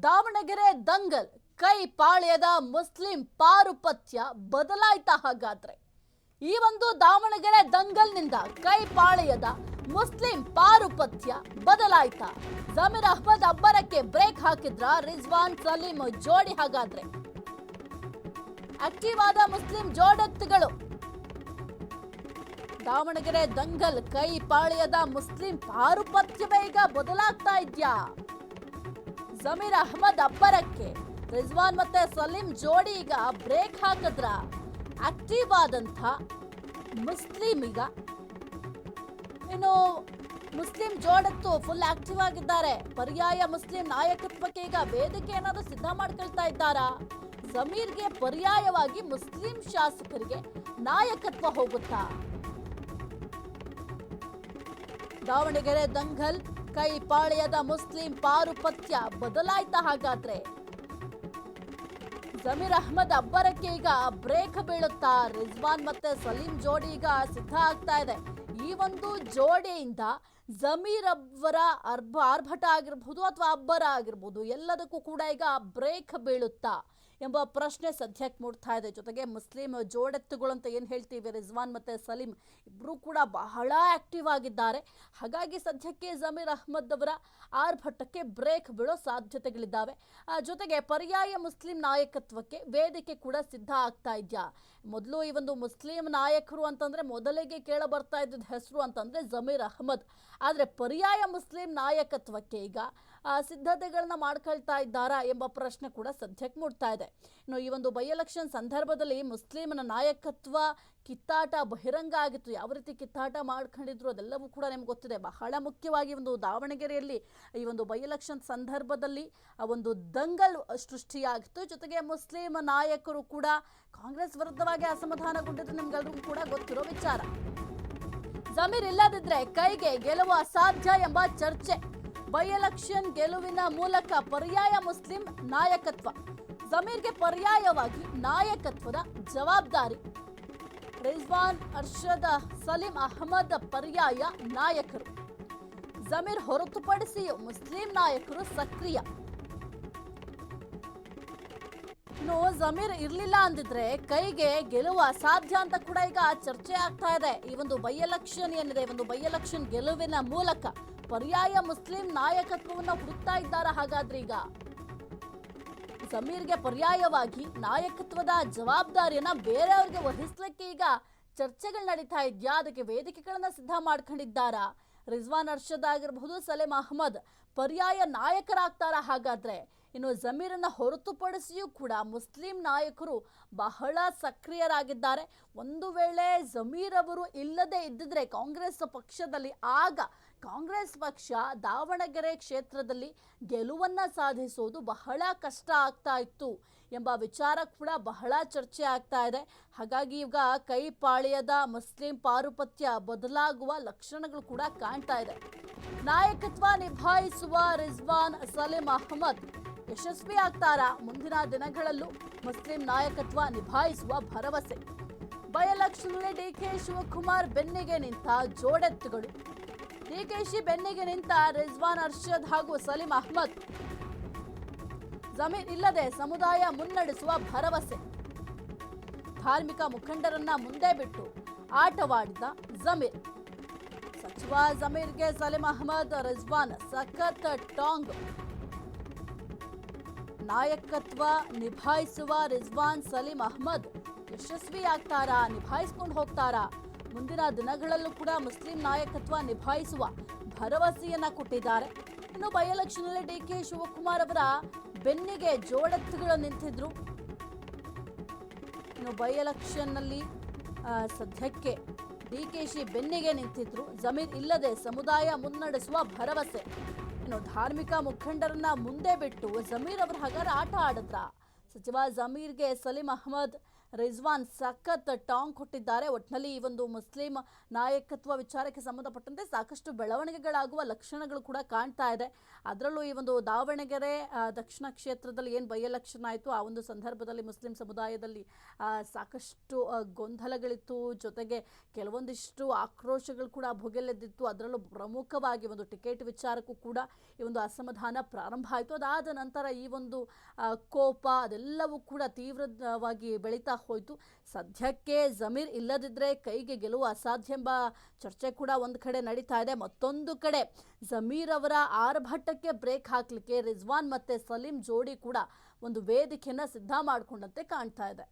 ದಾವಣಗೆರೆ ದಂಗಲ್ ಕೈ ಪಾಳ್ಯದ ಮುಸ್ಲಿಂ ಪಾರುಪತ್ಯ ಬದಲಾಯ್ತಾ ಹಾಗಾದ್ರೆ ಈ ಒಂದು ದಾವಣಗೆರೆ ದಂಗಲ್ನಿಂದ ಕೈ ಪಾಳ್ಯದ ಮುಸ್ಲಿಂ ಪಾರುಪತ್ಯ ಬದಲಾಯ್ತಾ ಜಮೀರ್ ಅಹ್ಮದ್ ಅಬ್ಬರಕ್ಕೆ ಬ್ರೇಕ್ ಹಾಕಿದ್ರ ರಿಜ್ವಾನ್ ಸಲೀಂ ಜೋಡಿ ಹಾಗಾದ್ರೆ ಆಕ್ಟಿವ್ ಆದ ಮುಸ್ಲಿಂ ಜೋಡೆತ್ತುಗಳು ದಾವಣಗೆರೆ ದಂಗಲ್ ಕೈ ಪಾಳ್ಯದ ಮುಸ್ಲಿಂ ಪಾರುಪತ್ಯವೇ ಈಗ ಬದಲಾಗ್ತಾ ಇದ್ಯಾ? ಜಮೀರ್ ಅಹ್ಮದ್ ಅಬ್ಬರಕ್ಕೆ ರಿಜ್ವಾನ್ ಮತ್ತೆ ಸಲೀಂ ಜೋಡಿ ಈಗ ಬ್ರೇಕ್ ಹಾಕಿದ್ರ ಆಕ್ಟಿವ್ ಆದಂತ ಮುಸ್ಲಿಂ ಈಗ ಇನ್ನು ಮುಸ್ಲಿಂ ಜೋಡತ್ತು ಫುಲ್ ಆಕ್ಟಿವ್ ಆಗಿದ್ದಾರೆ. ಪರ್ಯಾಯ ಮುಸ್ಲಿಂ ನಾಯಕತ್ವಕ್ಕೆ ಈಗ ವೇದಿಕೆ ಏನಾದ್ರು ಸಿದ್ಧ ಮಾಡ್ಕೊಳ್ತಾ ಇದ್ದಾರಾ? ಜಮೀರ್ಗೆ ಪರ್ಯಾಯವಾಗಿ ಮುಸ್ಲಿಂ ಶಾಸಕರಿಗೆ ನಾಯಕತ್ವ ಹೋಗುತ್ತಾ? ದಾವಣಗೆರೆ ದಂಗಲ್ ಕೈ ಪಾಳ್ಯದ ಮುಸ್ಲಿಂ ಪಾರುಪತ್ಯ ಬದಲಾಯ್ತಾ ಹಾಗಾದ್ರೆ ಜಮೀರ್ ಅಹ್ಮದ್ ಅಬ್ಬರಕ್ಕೆ ಈಗ ಬ್ರೇಕ್ ಬೀಳುತ್ತಾ? ರಿಜ್ವಾನ್ ಮತ್ತೆ ಸಲೀಂ ಜೋಡಿ ಈಗ ಸಿದ್ಧ ಆಗ್ತಾ ಇದೆ. ಈ ಒಂದು ಜೋಡಿಯಿಂದ ಜಮೀರ್ ಅವರ ಆರ್ಭಟ ಆಗಿರಬಹುದು ಅಥವಾ ಅಬ್ಬರ ಆಗಿರಬಹುದು ಎಲ್ಲದಕ್ಕೂ ಕೂಡ ಈಗ ಬ್ರೇಕ್ ಬೀಳುತ್ತಾ ಎಂಬ ಪ್ರಶ್ನೆ ಸದ್ಯಕ್ಕೆ ಮೂಡ್ತಾ ಇದೆ. ಜೊತೆಗೆ ಮುಸ್ಲಿಂ ಜೋಡೆತ್ತುಗಳು ಅಂತ ಏನು ಹೇಳ್ತೀವಿ, ರಿಜ್ವಾನ್ ಮತ್ತೆ ಸಲೀಂ ಇಬ್ಬರು ಕೂಡ ಬಹಳ ಆಕ್ಟಿವ್ ಆಗಿದ್ದಾರೆ. ಹಾಗಾಗಿ ಸದ್ಯಕ್ಕೆ ಜಮೀರ್ ಅಹ್ಮದ್ ಅವರ ಆರ್ಭಟಕ್ಕೆ ಬ್ರೇಕ್ ಬೀಳೋ ಸಾಧ್ಯತೆಗಳಿದ್ದಾವೆ. ಜೊತೆಗೆ ಪರ್ಯಾಯ ಮುಸ್ಲಿಂ ನಾಯಕತ್ವಕ್ಕೆ ವೇದಿಕೆ ಕೂಡ ಸಿದ್ಧ ಆಗ್ತಾ ಇದೆಯಾ? ಮೊದಲು ಈ ಒಂದು ಮುಸ್ಲಿಂ ನಾಯಕರು ಅಂತಂದ್ರೆ ಮೊದಲಿಗೆ ಕೇಳ ಬರ್ತಾ ಇದ್ದ ಹೆಸರು ಅಂತಂದ್ರೆ ಜಮೀರ್ ಅಹ್ಮದ್. ಆದರೆ ಪರ್ಯಾಯ ಮುಸ್ಲಿಂ ನಾಯಕತ್ವಕ್ಕೆ ಈಗ ಸಿದ್ಧತೆಗಳನ್ನ ಮಾಡ್ಕೊಳ್ತಾ ಇದ್ದಾರಾ ಎಂಬ ಪ್ರಶ್ನೆ ಕೂಡ ಸದ್ಯಕ್ಕೆ ಮೂಡ್ತಾ ಇದೆ. ಇನ್ನು ಈ ಒಂದು ಬೈ ಎಲೆಕ್ಷನ್ ಸಂದರ್ಭದಲ್ಲಿ ಮುಸ್ಲಿಮನ ನಾಯಕತ್ವ ಕಿತ್ತಾಟ ಬಹಿರಂಗ ಆಗಿತ್ತು. ಯಾವ ರೀತಿ ಕಿತ್ತಾಟ ಮಾಡ್ಕೊಂಡಿದ್ರು ಅದೆಲ್ಲವೂ ಕೂಡ ನಿಮ್ಗೆ ಗೊತ್ತಿದೆ. ಬಹಳ ಮುಖ್ಯವಾಗಿ ಒಂದು ದಾವಣಗೆರೆಯಲ್ಲಿ ಈ ಒಂದು ಬೈ ಎಲೆಕ್ಷನ್ ಸಂದರ್ಭದಲ್ಲಿ ಒಂದು ದಂಗಲ್ ಸೃಷ್ಟಿಯಾಗಿತ್ತು. ಜೊತೆಗೆ ಮುಸ್ಲಿಂ ನಾಯಕರು ಕೂಡ ಕಾಂಗ್ರೆಸ್ ವಿರುದ್ಧವಾಗಿ ಅಸಮಾಧಾನಗೊಂಡಿದ್ದು ನಿಮ್ಗೆಲ್ರಿಗೂ ಕೂಡ ಗೊತ್ತಿರೋ ವಿಚಾರ. ಜಮೀರ್ ಇಲ್ಲದಿದ್ರೆ ಕೈಗೆ ಗೆಲುವು ಅಸಾಧ್ಯ ಎಂಬ ಚರ್ಚೆ. ಬೈ ಎಲೆಕ್ಷನ್ ಗೆಲುವಿನ ಮೂಲಕ ಪರ್ಯಾಯ ಮುಸ್ಲಿಂ ನಾಯಕತ್ವ, ಜಮೀರ್ಗೆ ಪರ್ಯಾಯವಾಗಿ ನಾಯಕತ್ವದ ಜವಾಬ್ದಾರಿ. ರಿಜ್ವಾನ್ ಅರ್ಷದ್ ಸಲೀಂ ಅಹ್ಮದ್ ಪರ್ಯಾಯ ನಾಯಕರು. ಜಮೀರ್ ಹೊರತುಪಡಿಸಿ ಮುಸ್ಲಿಂ ನಾಯಕರು ಸಕ್ರಿಯ. ಇನ್ನು ಜಮೀರ್ ಇರ್ಲಿಲ್ಲ ಅಂದಿದ್ರೆ ಕೈಗೆ ಗೆಲುವು ಅಸಾಧ್ಯ ಅಂತ ಕೂಡ ಈಗ ಚರ್ಚೆ ಆಗ್ತಾ ಇದೆ. ಈ ಒಂದು ಬೈ ಎಲೆಕ್ಷನ್ ಏನಿದೆ, ಒಂದು ಬೈ ಎಲೆಕ್ಷನ್ ಗೆಲುವಿನ ಮೂಲಕ ಪರ್ಯಾಯ ಮುಸ್ಲಿಂ ನಾಯಕತ್ವವನ್ನು ಹುಡುಕ್ತಾ ಇದ್ದಾರೆ. ಹಾಗಾದ್ರೆ ಈಗ ಜಮೀರ್ಗೆ ಪರ್ಯಾಯವಾಗಿ ನಾಯಕತ್ವದ ಜವಾಬ್ದಾರಿಯನ್ನ ಬೇರೆಯವ್ರಿಗೆ ವಹಿಸ್ಲಿಕ್ಕೆ ಈಗ ಚರ್ಚೆಗಳು ನಡೀತಾ ಇದೆಯಾ? ಅದಕ್ಕೆ ವೇದಿಕೆಗಳನ್ನ ಸಿದ್ಧ ಮಾಡ್ಕೊಂಡಿದ್ದಾರಾ? ರಿಜ್ವಾನ್ ಅರ್ಷದ್ ಆಗಿರಬಹುದು, ಸಲೀಂ ಅಹ್ಮದ್ ಪರ್ಯಾಯ ನಾಯಕರಾಗ್ತಾರ? ಹಾಗಾದ್ರೆ ಇನ್ನು ಜಮೀರನ್ನ ಹೊರತುಪಡಿಸಿಯೂ ಕೂಡ ಮುಸ್ಲಿಂ ನಾಯಕರು ಬಹಳ ಸಕ್ರಿಯರಾಗಿದ್ದಾರೆ. ಒಂದು ವೇಳೆ ಜಮೀರ್ ಅವರು ಇಲ್ಲದೆ ಇದ್ದಿದ್ರೆ ಕಾಂಗ್ರೆಸ್ ಪಕ್ಷದಲ್ಲಿ, ಆಗ ಕಾಂಗ್ರೆಸ್ ಪಕ್ಷ ದಾವಣಗೆರೆ ಕ್ಷೇತ್ರದಲ್ಲಿ ಗೆಲುವನ್ನ ಸಾಧಿಸೋದು ಬಹಳ ಕಷ್ಟ ಆಗ್ತಾ ಇತ್ತು ಎಂಬ ವಿಚಾರ ಕೂಡ ಬಹಳ ಚರ್ಚೆ ಆಗ್ತಾ ಇದೆ. ಹಾಗಾಗಿ ಈಗ ಕೈ ಪಾಳ್ಯದ ಮುಸ್ಲಿಂ ಪಾರುಪತ್ಯ ಬದಲಾಗುವ ಲಕ್ಷಣಗಳು ಕೂಡ ಕಾಣ್ತಾ ಇದೆ. ನಾಯಕತ್ವ ನಿಭಾಯಿಸುವ ರಿಜ್ವಾನ್ ಸಲೀಂ ಅಹ್ಮದ್ ಯಶಸ್ವಿ ಆಗ್ತಾರಾ? ಮುಂದಿನ ದಿನಗಳಲ್ಲೂ ಮುಸ್ಲಿಂ ನಾಯಕತ್ವ ನಿಭಾಯಿಸುವ ಭರವಸೆ. ಬೈ ಎಲೆಕ್ಷನ್ನಲ್ಲಿ ಡಿಕೆ ಶಿವಕುಮಾರ್ ಬೆನ್ನಿಗೆ ನಿಂತ ಜೋಡೆತ್ತುಗಳು. ಡಿಕೆಶಿ ಬೆನ್ನಿಗೆ ನಿಂತ ರಿಜ್ವಾನ್ ಅರ್ಷದ್ ಹಾಗೂ ಸಲೀಂ ಅಹ್ಮದ್. ಜಮೀರ್ ಇಲ್ಲದೆ ಸಮುದಾಯ ಮುನ್ನಡೆಸುವ ಭರವಸೆ. ಧಾರ್ಮಿಕ ಮುಖಂಡರನ್ನ ಮುಂದೆ ಬಿಟ್ಟು ಆಟವಾಡಿದ ಜಮೀರ್. ಸಚಿವ ಜಮೀರ್ಗೆ ಸಲೀಂ ಅಹ್ಮದ್, ರಿಜ್ವಾನ್ ಸಖತ್ ಟಾಂಗ್. ನಾಯಕತ್ವ ನಿಭಾಯಿಸುವ ರಿಜ್ವಾನ್ ಸಲೀಂ ಅಹ್ಮದ್ ಯಶಸ್ವಿ ಆಗ್ತಾರಾ? ನಿಭಾಯಿಸ್ಕೊಂಡು ಹೋಗ್ತಾರಾ? ಮುಂದಿನ ದಿನಗಳಲ್ಲೂ ಕೂಡ ಮುಸ್ಲಿಂ ನಾಯಕತ್ವ ನಿಭಾಯಿಸುವ ಭರವಸೆಯನ್ನ ಕೊಟ್ಟಿದ್ದಾರೆ. ಇನ್ನು ಬೈ ಎಲೆಕ್ಷನ್ ನಲ್ಲಿ ಡಿಕೆ ಶಿವಕುಮಾರ್ ಅವರ ಬೆನ್ನಿಗೆ ಜೋಡೆತ್ತುಗಳು ನಿಂತಿದ್ರು. ಇನ್ನು ಬೈ ಎಲೆಕ್ಷನ್ ನಲ್ಲಿ ಸದ್ಯಕ್ಕೆ ಡಿಕೆಶಿ ಬೆನ್ನಿಗೆ ನಿಂತಿದ್ರು. ಜಮೀರ್ ಇಲ್ಲದೆ ಸಮುದಾಯ ಮುನ್ನಡೆಸುವ ಭರವಸೆ. ಇನ್ನು ಧಾರ್ಮಿಕ ಮುಖಂಡರನ್ನ ಮುಂದೆ ಬಿಟ್ಟು ಜಮೀರ್ ಅವರ ಹಗರ ಆಟ ಆಡಿದ್ರ? ಸಚಿವ ಜಮೀರ್ಗೆ ಸಲೀಂ ಅಹ್ಮದ್, ರಿಜ್ವಾನ್ ಸಖತ್ ಟಾಂಗ್ ಕೊಟ್ಟಿದ್ದಾರೆ. ಒಟ್ಟಿನಲ್ಲಿ ಈ ಒಂದು ಮುಸ್ಲಿಂ ನಾಯಕತ್ವ ವಿಚಾರಕ್ಕೆ ಸಂಬಂಧಪಟ್ಟಂತೆ ಸಾಕಷ್ಟು ಬೆಳವಣಿಗೆಗಳಾಗುವ ಲಕ್ಷಣಗಳು ಕೂಡ ಕಾಣ್ತಾ ಇದೆ. ಅದರಲ್ಲೂ ಈ ಒಂದು ದಾವಣಗೆರೆ ದಕ್ಷಿಣ ಕ್ಷೇತ್ರದಲ್ಲಿ ಏನು ಬೈ ಎಲೆಕ್ಷನ್ ಆಯಿತು, ಆ ಒಂದು ಸಂದರ್ಭದಲ್ಲಿ ಮುಸ್ಲಿಂ ಸಮುದಾಯದಲ್ಲಿ ಸಾಕಷ್ಟು ಗೊಂದಲಗಳಿತ್ತು. ಜೊತೆಗೆ ಕೆಲವೊಂದಿಷ್ಟು ಆಕ್ರೋಶಗಳು ಕೂಡ ಭುಗೆಲೆದ್ದಿತ್ತು. ಅದರಲ್ಲೂ ಪ್ರಮುಖವಾಗಿ ಒಂದು ಟಿಕೆಟ್ ವಿಚಾರಕ್ಕೂ ಕೂಡ ಈ ಒಂದು ಅಸಮಾಧಾನ ಪ್ರಾರಂಭ ಆಯಿತು. ಅದಾದ ನಂತರ ಈ ಒಂದು ಕೋಪ ಅದೆಲ್ಲವೂ ಕೂಡ ತೀವ್ರವಾಗಿ ಬೆಳೀತಾ ಹೋಯಿತು. ಸದ್ಯಕ್ಕೆ ಜಮೀರ್ ಇಲ್ಲದಿದ್ದರೆ ಕೈಗೆ ಗೆಲುವು ಅಸಾಧ್ಯ ಎಂಬ ಚರ್ಚೆ ಕೂಡ ಒಂದು ಕಡೆ ನಡೀತಾ ಇದೆ. ಮತ್ತೊಂದು ಕಡೆ ಜಮೀರ್ ಅವರ ಆರ್ಭಟಕ್ಕೆ ಬ್ರೇಕ್ ಹಾಕಲಿಕ್ಕೆ ರಿಜ್ವಾನ್ ಮತ್ತು ಸಲೀಂ ಜೋಡಿ ಕೂಡ ಒಂದು ವೇದಿಕೆಯನ್ನು ಸಿದ್ಧ ಮಾಡಿಕೊಂಡಂತೆ ಕಾಣ್ತಾ ಇದೆ.